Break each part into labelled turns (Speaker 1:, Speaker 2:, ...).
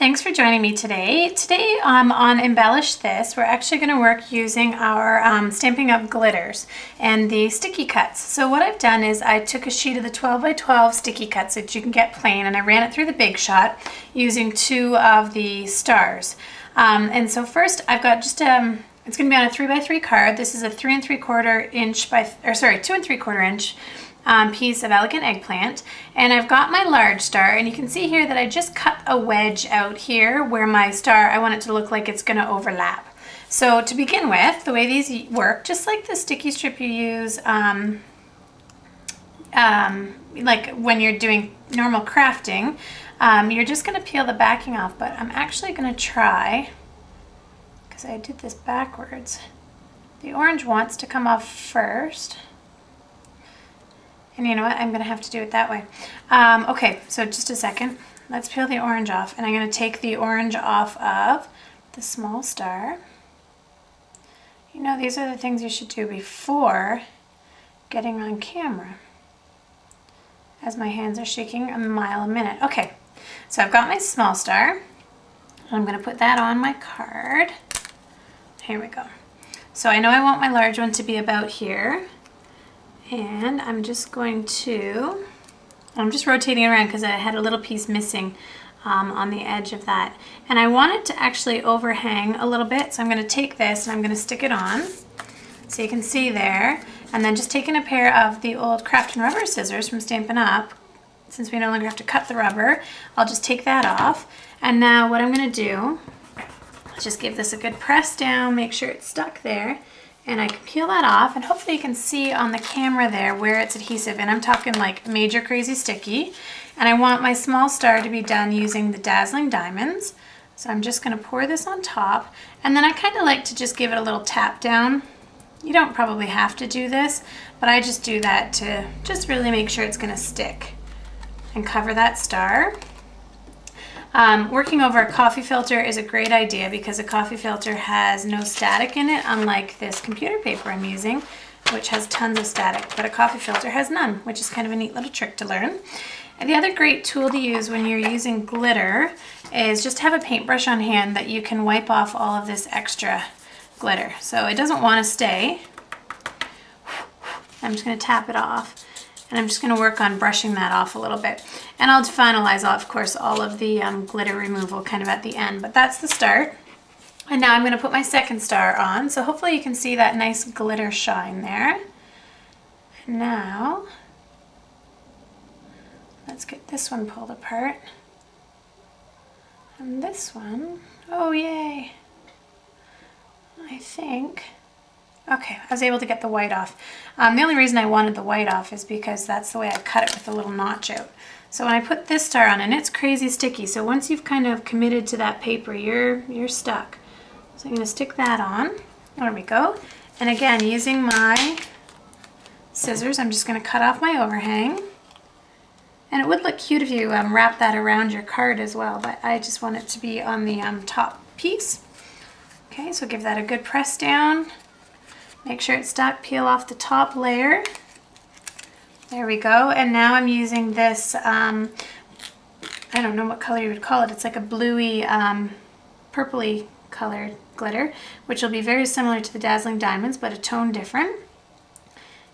Speaker 1: thanks for joining me today. Today on Embellish This, we're actually going to work using our Stampin' Up! Glitters and the sticky cuts. So what I've done is I took a sheet of the 12 by 12 sticky cuts that you can get plain, and I ran it through the Big Shot using 2 of the stars. And so first I've got just it's going to be on a 3 by 3 card. This is a 3 3/4 inch by, 2 3/4 inch piece of Elegant Eggplant, and I've got my large star, and you can see here that I just cut a wedge out here where my star, I want it to look like it's going to overlap. So to begin with, the way these work, just like the sticky strip you use like when you're doing normal crafting, you're just going to peel the backing off, but I'm actually going to try, because I did this backwards, the orange wants to come off first. And you know what? I'm going to have to do it that way. Okay, so just a second. Let's peel the orange off. And I'm going to take the orange off of the small star. You know, these are the things you should do before getting on camera, as my hands are shaking a mile a minute. Okay, so I've got my small star. I'm going to put that on my card. Here we go. So I know I want my large one to be about here. And I'm just going to, I'm just rotating around because I had a little piece missing on the edge of that. And I want it to actually overhang a little bit, so I'm going to take this and I'm going to stick it on, so you can see there. And then just taking a pair of the old Craft & Rubber scissors from Stampin' Up!, since we no longer have to cut the rubber, I'll just take that off. And now what I'm going to do, let's just give this a good press down, make sure it's stuck there. And I can peel that off, and hopefully you can see on the camera there where it's adhesive, and I'm talking like major crazy sticky. And I want my small star to be done using the Dazzling Diamonds. So I'm just going to pour this on top, and then I kind of like to just give it a little tap down. You don't probably have to do this, but I just do that to just really make sure it's going to stick and cover that star. Working over a coffee filter is a great idea because a coffee filter has no static in it, unlike this computer paper I'm using, which has tons of static, but a coffee filter has none, which is kind of a neat little trick to learn. And the other great tool to use when you're using glitter is just have a paintbrush on hand that you can wipe off all of this extra glitter. So it doesn't want to stay. I'm just going to tap it off. And I'm just going to work on brushing that off a little bit. And I'll finalize, of course, all of the glitter removal kind of at the end. But that's the start. And now I'm going to put my second star on. So hopefully you can see that nice glitter shine there. And now, let's get this one pulled apart. And this one, oh yay. I think... Okay, I was able to get the white off. The only reason I wanted the white off is because that's the way I cut it with a little notch out. So when I put this star on, and it's crazy sticky, so once you've kind of committed to that paper, you're stuck. So I'm going to stick that on. There we go. And again, using my scissors, I'm just going to cut off my overhang. And it would look cute if you wrap that around your card as well, but I just want it to be on the top piece. Okay, so give that a good press down. Make sure it's stuck, peel off the top layer. There we go. And now I'm using this, I don't know what color you would call it. It's like a bluey, purpley colored glitter, which will be very similar to the Dazzling Diamonds, but a tone different.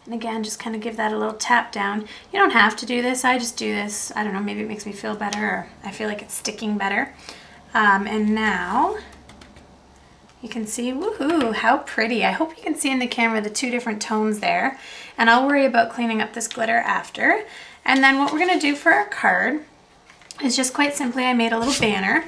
Speaker 1: And again, just kind of give that a little tap down. You don't have to do this. I just do this. I don't know, maybe it makes me feel better, or I feel like it's sticking better. And now... you can see, woohoo, how pretty. I hope you can see in the camera the 2 different tones there. And I'll worry about cleaning up this glitter after. And then what we're going to do for our card is just quite simply, I made a little banner.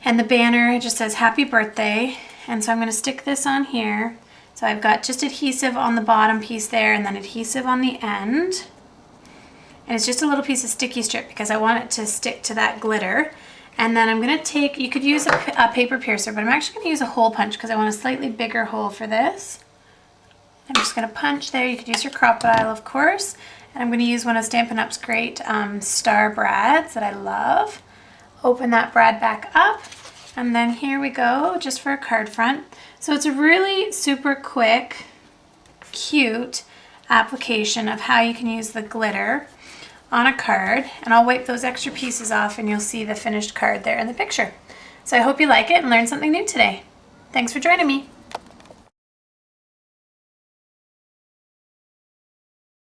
Speaker 1: And the banner just says happy birthday. And so I'm going to stick this on here. So I've got just adhesive on the bottom piece there, and then adhesive on the end. And it's just a little piece of sticky strip because I want it to stick to that glitter. And then I'm going to take, you could use a paper piercer, but I'm actually going to use a hole punch because I want a slightly bigger hole for this. I'm just going to punch there. You could use your Crop-A-Dile, of course. And I'm going to use one of Stampin' Up's great star brads that I love. Open that brad back up. And then here we go, just for a card front. So it's a really super quick, cute application of how you can use the glitter on a card, and I'll wipe those extra pieces off and you'll see the finished card there in the picture. So I hope you like it and learned something new today. Thanks for joining me.